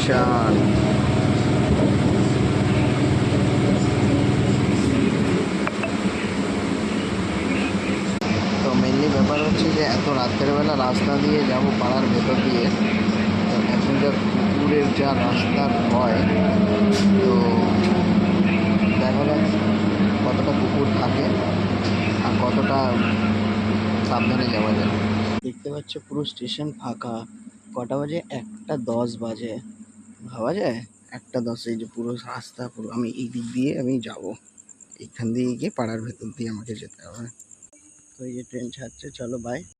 Station. তো mainly ব্যাপার হচ্ছে যে এত রাতের বেলা রাস্তা দিয়ে যাব পাড়ার ভেতর দিয়ে, তো এখনকার কুকুরের যা রাস্তার হয়, তো দেখা যাক কতটা কুকুর থাকে আর কতটা সাবধানে যাওয়া যায়। দেখতে পাচ্ছ পুরো স্টেশন ফাঁকা। কটা বাজে? 1:10 বাজে। ভাবা যায় 1:10, এই যে পুরো রাস্তা, পুরো আমি এই দিক দিয়ে আমি যাব, এইখান দিয়ে গিয়ে পাড়ার ভেতর দিয়ে আমাকে যেতে হবে। তো এই যে ট্রেন ছাড়ছে, চলো বাই।